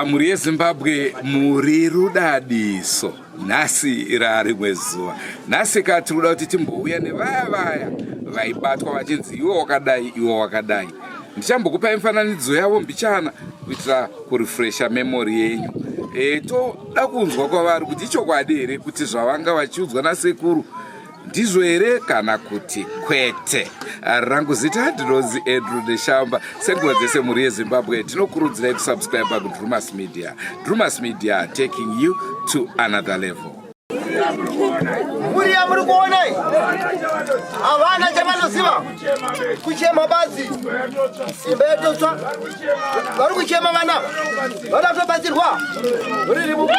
Muri yeZimbabwe muri rudadiso. Nasi rari mwezuva. Nasi katikuda kuti timbouya nevaya vaibatwa vachinzi iwo wakadai. Ndichambokupai mifananidzo yavo mbichana kuitira kurefresha memory yenyu. Toda kunzwa kwavari kuti ichokwadi here kuti zvavanga vachiudzwa nasekuru ndizvo here kana kuti kwete. Rangu zita ndinozi Andrew Deshamba. Senguva dzese muri yeZimbabwe tinokurudzirai kusubscribe kuDrumas Media. Drumas Media taking you to another level. Muri muri kuona avana chavanoziva kuchema bazi ibetotsva vari kuchema vana vanatobatsirwa riri muku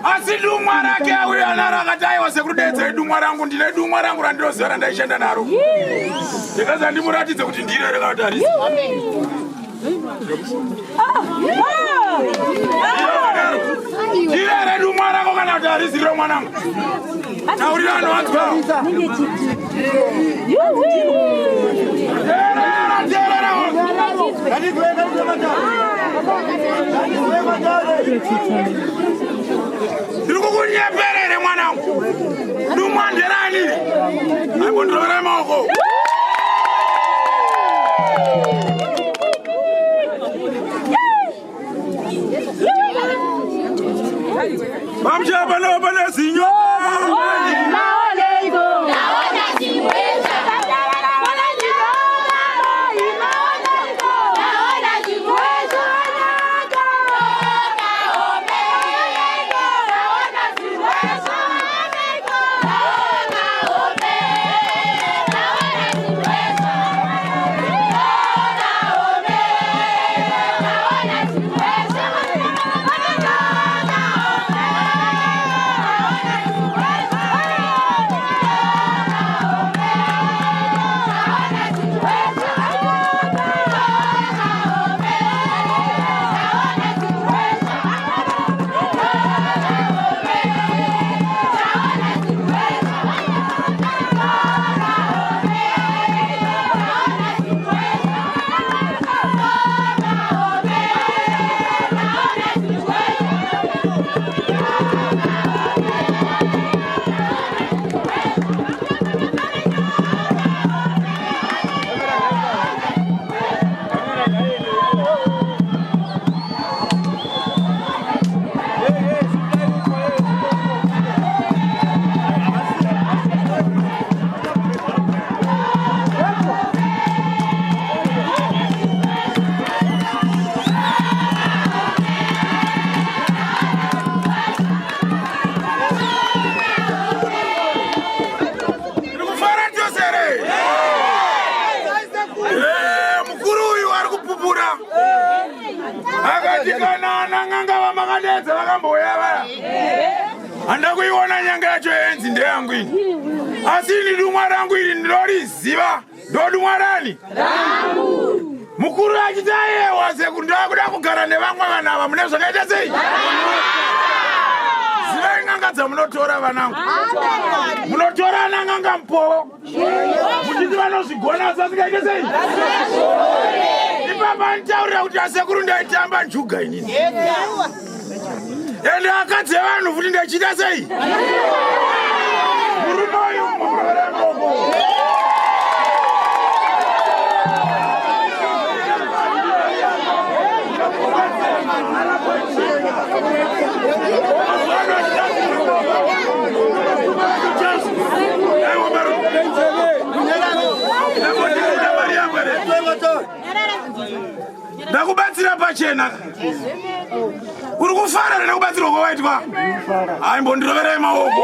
asi dumwa rake auya narakataiwa sekudedza dumwa rangu ndine dumwa rangu randinozera ndaishanda naro ndikaza ndimuratidze kuti ndiro rekatarisa ndire dumwa rako kana kuti harisiro mwanangu taurira vanhu vanzwa ndiri kukunyeperere mwanangu dumwa nderani aimbondirovera maoko vamchapa nopana zinyo vanganga vamakadedza vakamboya vaya handa kuiona nyanga yacho yenzi ndeyangu ini asi ini dumwa rangu ili ndiloriziva ndo dumwa rani mukuru achita yewa sekundaa kuda kugara nevamwe vanhu ava mune zvakaita sei zivai nganga dzamunotora vanangu munotora ananganga mupovo muchiti vanozvigona sasingaite sei ipapa nitaurira kuti asekuru ndaitamba njuga inini ende akadzi evanhu futi ndachita sei murume uyu muroremoko ndakubatsira pachena uri kufarana nekubatsirwa kwawaitwa aimbondiroverei maoko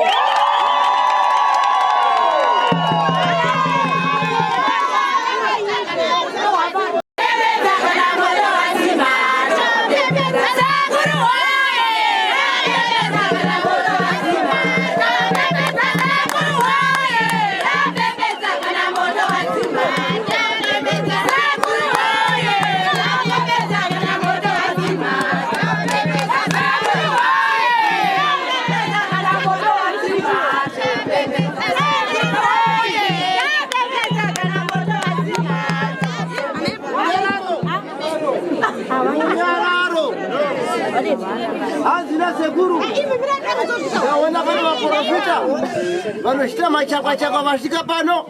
hazina sekuru ndaona vana vaprofita vanochita machakwa vasvika pano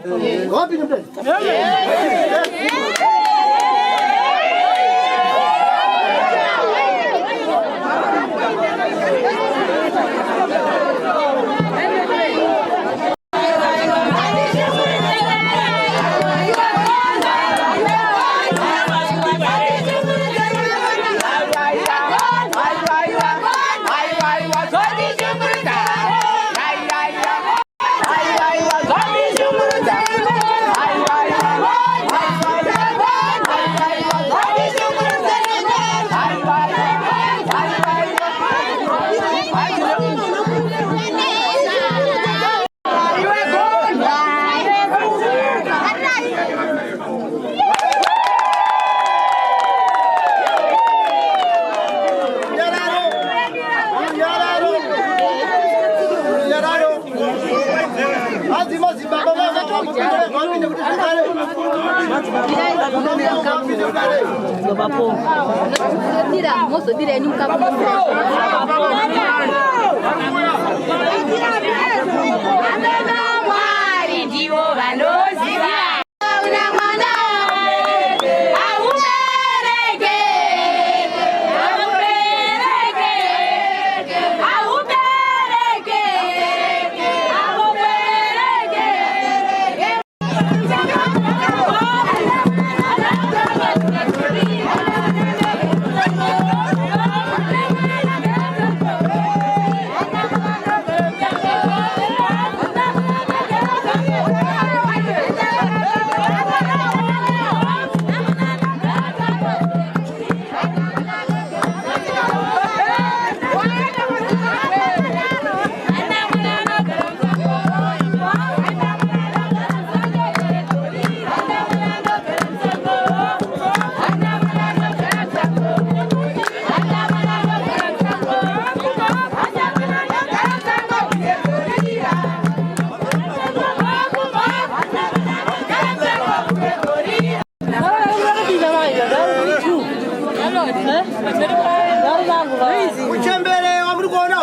uchembere wamuri kuona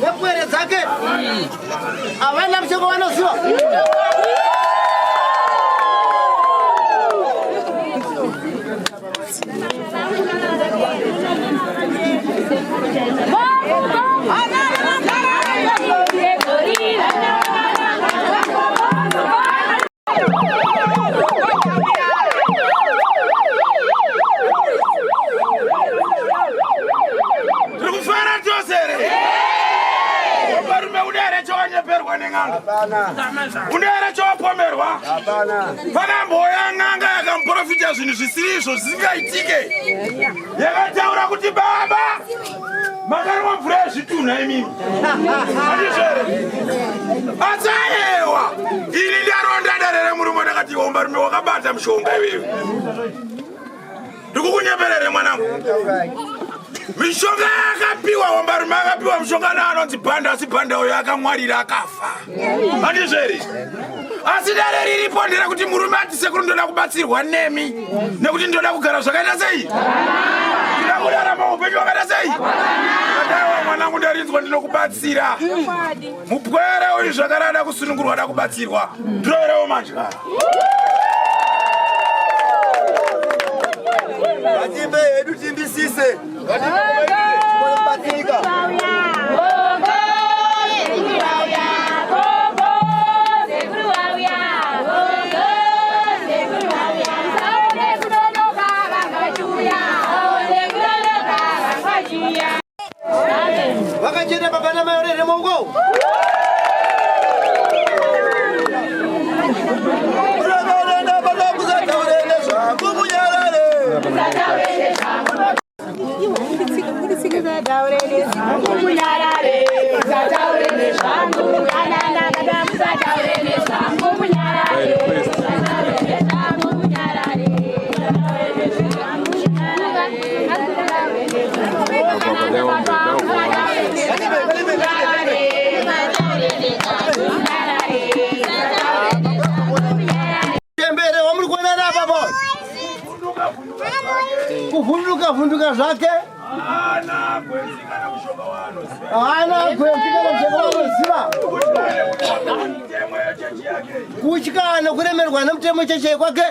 nekwere dzake avana mshoko vanoziva ng'anga unera chopomerwa pakamboya ng'anga yakamprofita zvinhu zvisirizvo zvisingaitike yakataura kuti baba makarwa mvura yezvitunha imimi atsayewa ini ndaronda darere murume ndakati omba rume wakabata mushonga iwewe ndikukunyeperere mwanangu mishonga yakapiwa wambarume akapiwa mishonga naanonzi bhanda asi bhanda uyo akamwarira akafa handizveri asi dare riripo ndera kuti murume ati sekuru ndoda kubatsirwa nemi nekuti ndoda kugara zvakaita sei ndoda kurarama upenyu hwakaita sei adaiwa mwanangu ndarinzwa ndinokubatsira mupwere uyu zvakarada kusunungurwa da kubatsirwa ndiroverewo madya Vatimbe hedu timbisise. Kubatsirika. Wakachena baba na mayore remongo. Kuvunduka zvake ana kwenzika na mshonga wano ziva kuchikana kuremerwa nemutemo cheche kwake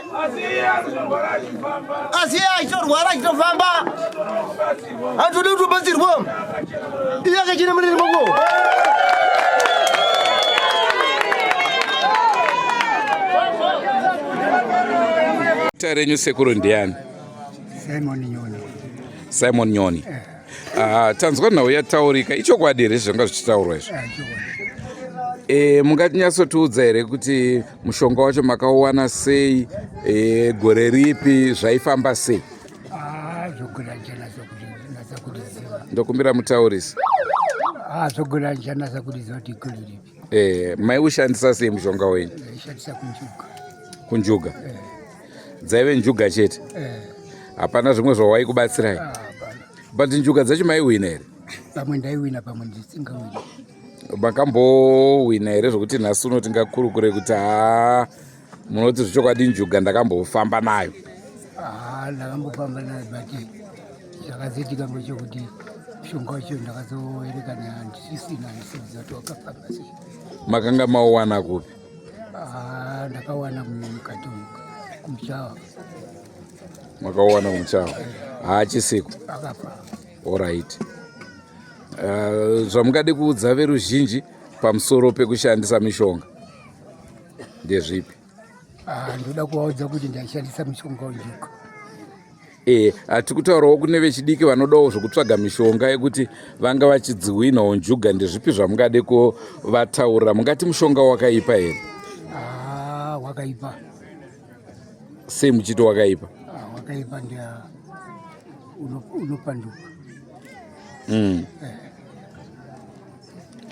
asi achitorwara achitofamba hatudi kutobatsirwa iye akachine muriri moko tarenyu sekuru ndiani? Simon Nyoni. Tanzwa nhau yataurika ichokwadi here zvanga zvichitaurwa izvo? Mungatinyasotiudza here kuti mushonga wacho makauwana sei, gore ripi, zvaifamba sei? Zvogona nchanasa kudziziva. Ndokumbira mutaurisi. Zvogona nchanasa kudziziva kuti gore ripi. Maiushandisa sei mushonga wenyu? Ndaishandisa kunjuga. Kunjuga? Dzaive njuga chete? Hapana zvimwe zvawaikubatsirai? But njuga dzacho maiwina here? Pamwe ndaiwina pamwe ndisingawini. Makambowina here zvokuti nhasi uno tingakurukure kuti munoti zvichokwadi njuga ndakambofamba nayo? Ndakambofamba nayo but zvakazoitika ngechekuti mushonga wacho ndakazoerekana ndisisina ndisiziva kuti wakafamba sei. Makanga mauwana kupi? Ndakawana mukati kumuchawa. Makauwana kumuchawa? Chisiku? Akafa. Alright. Zvamungade kuudza veruzhinji pamusoro pekushandisa mishonga ndezvipi? Ndoda kuvaudza kuti ndaishandisa mishonga wenjuga. Hati kutaurawo kune vechidiki vanodawo zvokutsvaga mishonga yekuti vanga vachidziwinawo njuga, ndezvipi zvamungade kuvataurira? Mungati mushonga wakaipa here? Wakaipa. Sei muchiti wakaipa? Wakaipa ndia unopanduka.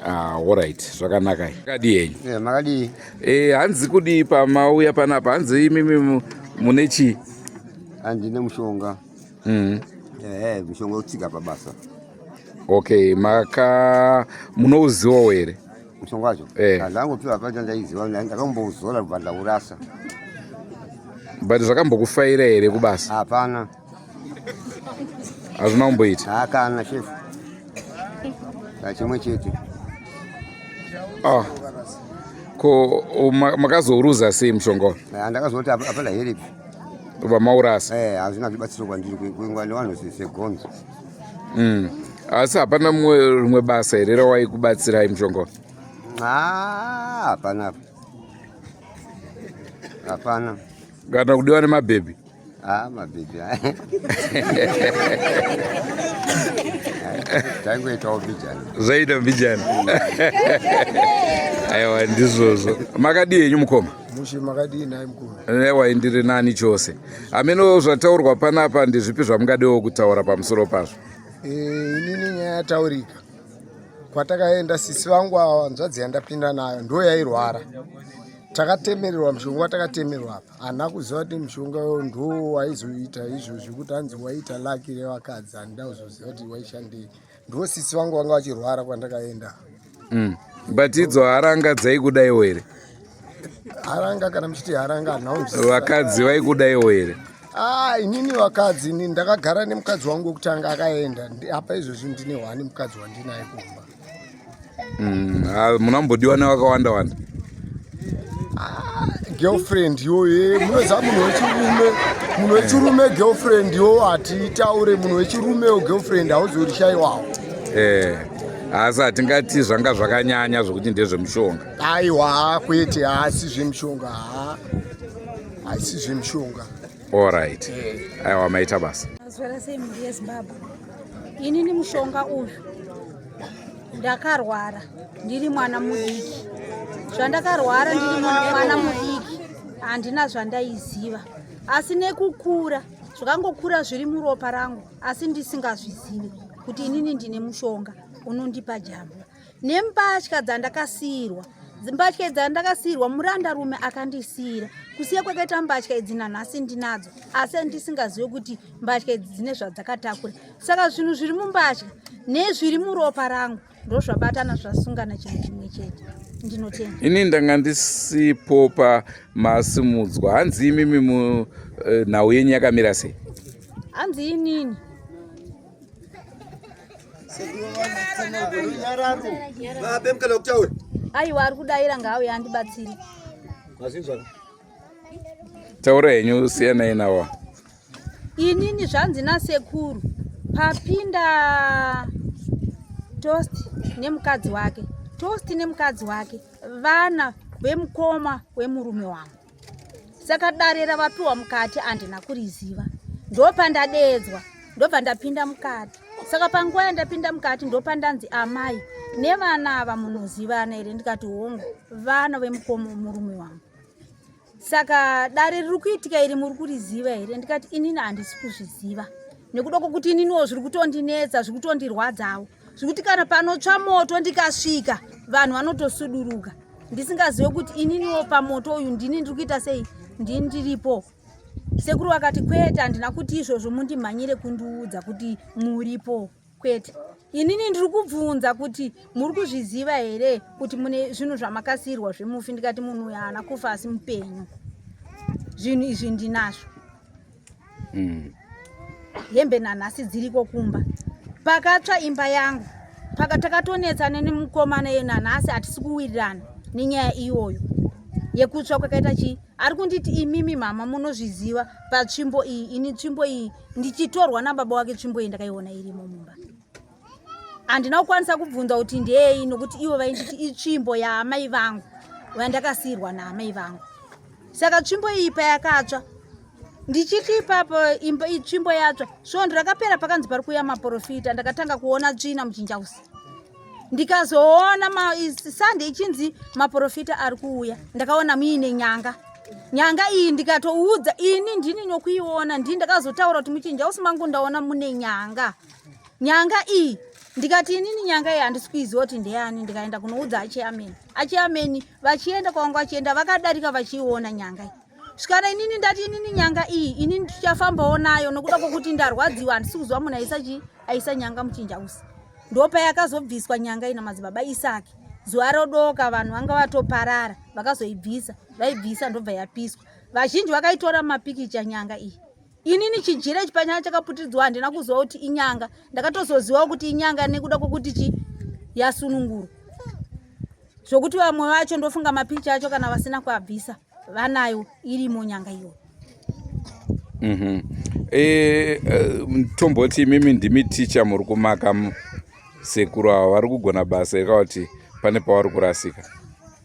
Alright, zvakanaka. Makadi yenyu? Makadi. Hanzi kudi pamauya panapa, hanzi imimi mune chii? Handine mushonga. Mushonga utsika pabasa. Okay, munouziwawo here? Mushonga wacho? Ndangopiwa pacho ndaiziva, ndakambouzora kubva ndaurasa. But zvakambokufaira here kubasa? Hapana. Hazvina kumboita? Kana shefu. Chimwe chete. Ko makazouruza sei mushonga? Ndakazoti apana here. Ubva maurasa? Hazvina kubatsira kwandiri kwengwani vanosise gonzo. Asi hapana rimwe basa here rawaikubatsirai mushonga? Hapana. Hapana. Kana kudiwa nemabhebhi? Mabhebhi. Tangoitawo mbijana. Zvaita mbijana. Aiwa ndizvozvo. Makadii henyu mukoma? Mushi makadii naye mukuru. Ewa ndiri nani chose. Ameno zvataurwa panapa ndezvipi zvamungadewo kutaura pamusoro pazvo? Inini nyaya yataurika. Kwatakaenda sisi vangu ava hanzvadzi yandapinda nayo ndo yairwara. Takatemererwa mushonga watakatemererwa apa. Hana kuziva kuti mushonga ndo waizoita izvozvi kuti hanzi waita laki revakadzi handida kuzoziva kuti waishandei. Ndo sisi vangu vanga vachirwara kwandakaenda. But idzo haranga dzaikudaiwo here? Haranga kana muchiti haranga hanhawo. Vakadzi vaikudaiwo here? Inini vakadzi ndakagara nemukadzi wangu wekutanga akaenda. Apa izvozvi ndine hwani mukadzi wandinaye kumba. Munambodiwa nevakawanda wanda? Girlfriend yo munoziva munhu wechirume girlfriend yo hatitaure munhu wechirume girlfriend hauzorishaiwawo. Asi hatingati zvanga zvakanyanya zvokuti ndezvemushonga. Aiwa kwete haasi zvemushonga haisi zvemushonga. Alright. Aiwa maita basa. Mazwara sei mhuri yeZimbabwe. Inini mushonga uyu ndakarwara ndiri mwana mudiki. Zvandakarwara ndiri mwana mudiki handina zvandaiziva. Asi nekukura zvakangokura zviri muropa rangu asi ndisingazvizivi kuti inini ndine mushonga unondipa jambo. Nembatya dzandakasiyirwa. Mbatya dzandakasiyirwa murandarume akandisiyira. Kusiya kwakaita mbatya idzi nanhasi ndinadzo asi ndisingazivi kuti mbatya idzi dzine zvadzakatakura. Saka zvinhu zviri mumbatya nezviri muropa rangu ndozvabatana zvasungana chinhu chimwe chete. Ndinotenga. Ini ndanga ndisipo pamasimudzwa. Hanzi imimi nhau yenyu yakamira sei? Hanzi inini. Aiwa ari kudaira ngauye andibatsire. Taura henyu siyanai nawo. Inini zvanzi nasekuru papinda Toast nemukadzi wake. Toast nemukadzi wake vana vemukoma wemurume wangu. Saka darera vapiwa mukati handina kuriziva. Ndopandadedzwa ndobva ndapinda mukati. Saka panguva yandapinda mukati ndopandanzi amai nevana ava munozivana here ndikati hongu vana vemukoma wemurume wangu. Saka dare riri kuitika iri muri kuriziva here ndikati inini handisi kuzviziva. Nekuda kwokuti ininiwo zviri kutondinetsa zviri kutondirwadzawo. Zvikuti kana panotsva moto ndikasvika vanhu vanotosuduruka. Ndisingazive kuti ininiwo pamoto uyu ndini ndiri kuita sei ndiripo. Sekuru vakati kwete handina kuti izvozvo mundimhanyire kundiudza kuti muripo kwete. Inini ndiri kubvunza kuti muri kuzviziva here kuti mune zvinhu zvamakasiyirwa zvemufi. Ndikati munhu uyu haana kufa asi mupenyu. Zvinhu izvi ndinazvo. Hembe nanhasi dziriko kumba. Pakatsva imba yangu takatonetsana nemukomana yenanhasi hatisi kuwirirana nenyaya iyoyo yekutsva kwakaita chii. Ari kunditi imimi mama munozviziva patsvimbo iyi. Ini tsvimbo iyi ndichitorwa nababa wake tsvimbo iyi ndakaiona irimo mumba. Handina kukwanisa kubvunza kuti ndei nokuti ivo vainditi itsvimbo yaamai vangu vandakasiyirwa naamai vangu. Saka tsvimbo iyi payakatsva ndichiti ipapo tsvimbo yatsva svondo rakapera pakanzi pari kuuya maprofita. Ndakatanga kuona tsvina muchinjausi. Ndikazoona sande ichinzi maprofita ari kuuya ndakaona muine nyanga. Nyanga iyi ndikatoudza ini ndini nokuiona ndini ndakazotaura kuti muchinjausi mangu ndaona mune nyanga. Nyanga iyi ndikati inini nyanga iyi handisi kuiziva kuti ndeyani. Ndikaenda kunoudza achiameni vachienda kwangu vachienda vakadarika vachiiona nyanga iyi. Svikana inini ndati inini nyanga iyi inini tichafambawo nayo nokuda kwokuti ndarwadziwa handisi kuziva munhu aisa nyanga muchinjausi. Ndopayakazobviswa nyanga ina madzibaba Isaki. Zuva rodoka vanhu vanga vatoparara vakazoibvisa. Vaibvisa ndobva yapiswa. Vazhinji vakaitora mapikicha nyanga iyi. Inini chijira chipanyaya chakaputiridzwa handina kuziva kuti inyanga. Ndakatozoziva kuti inyanga nekuda kwokuti yasununguru. Zvokuti vamwe vacho ndofunga mapikicha acho kana vasina kuabvisa vanayo irimo nyanga iyo. Tomboti mimi ndimi ticha muri kumaka sekuru ava vari kugona basa yakauti pane pavari kurasika.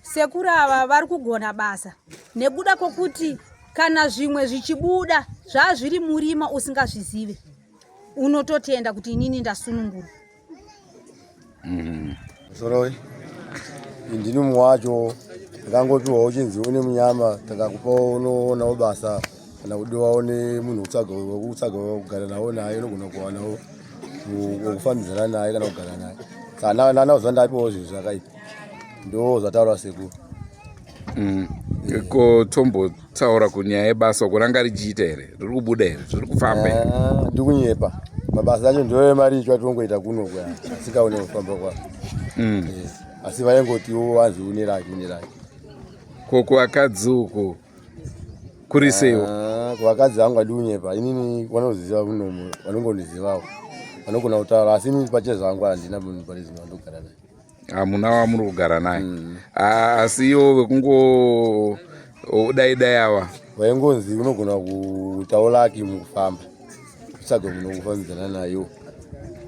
Sekuru ava vari kugona basa nekuda kwokuti kana zvimwe zvichibuda zvazviri murima usingazvizive unototenda kuti inini ndasununguru. Soroi. Indini mwacho ngangopiwa uchinzi une munyama takakupa unoona ubasa kana kuti waone munhu utsaga kugara nawo naye unogona kuwana ukufambidzana naye kana kugara naye. Kana nana uzandapiwa zvinhu zvakaipa. Ndo zvataura sekuru. Ko tombotaura kunyaya yebasa kuranga richiita here riri kubuda here zviri kufamba here? Ndikunyepa mabasa acho ndoyo mari icho atongoita kuno kwa asikaone kufamba kwa asi vaingotiwo wanzi une rake. Ko kuakadzi uko kuri seiwo? Kuakadzi angu adikunyepa inini vanoziva munomu vanongondizivawo vanogona kutaura asi inini pachezvo angu handina munhu pane zvinhu vandogara naye. Hamuna wamuri kugara naye asi iwo vekungo dai ava vaingonzi unogona kutauraki mukufamba kutsvaga munhu wokufambidzana nayo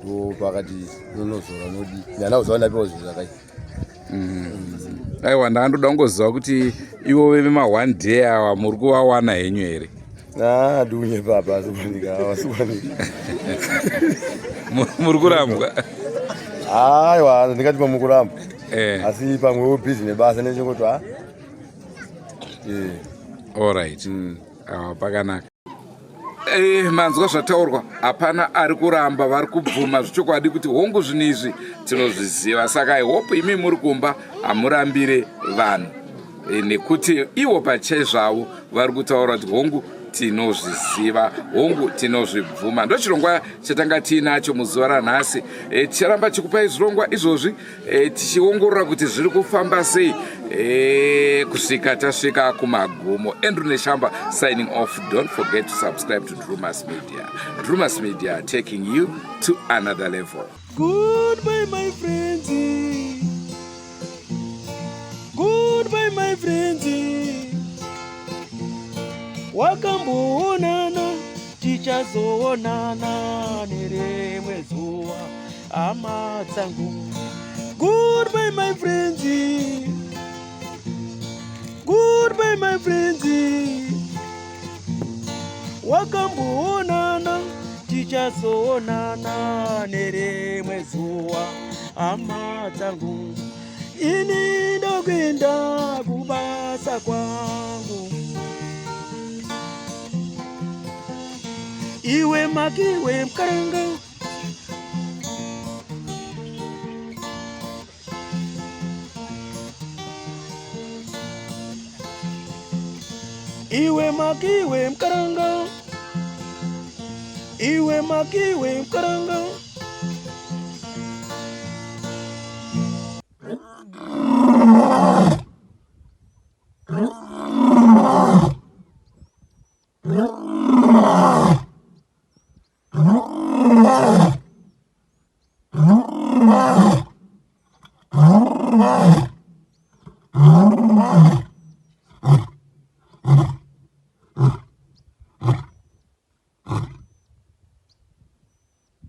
ndo pakati unonozora nodi ndana kuziva ndapiwa zvinhu zvakaipa. Aiwa ndandoda kungoziva kuti ivo vema1 day ava muri kuvawana henyu here? Ndikunyepa apa asikuwanika muri kurambwa? Aiwa ndingati pamukuramba asi pamwewo bhizi nebasa nechingoti alright. Pakanaka. Manzwa zvataurwa hapana ari kuramba vari kubvuma zvichokwadi kuti hongu zvinhu izvi tinozviziva saka ihope imi muri kumba hamurambire vanhu nekuti ivo pachaizvavo vari kutaura kuti hongu tinozviziva hongu tinozvibvuma. Ndo chirongwa chatanga tiinacho muzuva ranhasi. Ticharamba chikupai zvirongwa izvozvi tichiongorora kuti zviri kufamba sei kusvika tasvika kumagumo. Andrew Neshamba signing off. Don't forget to subscribe to Drumas Media. Drumas Media taking you to another level. Goodbye my friends. Goodbye my friends. Wakamboonana tichazoonana nerimwe zuva hama dzangu. Goodbye my friends. Goodbye my friends. Wakamboonana tichazoonana nerimwe zuva hama dzangu. Ini ndokwenda kubasa kwangu. Iwe makiwe mkaranga. Iwe makiwe mkaranga. Iwe makiwe mkaranga. Oh,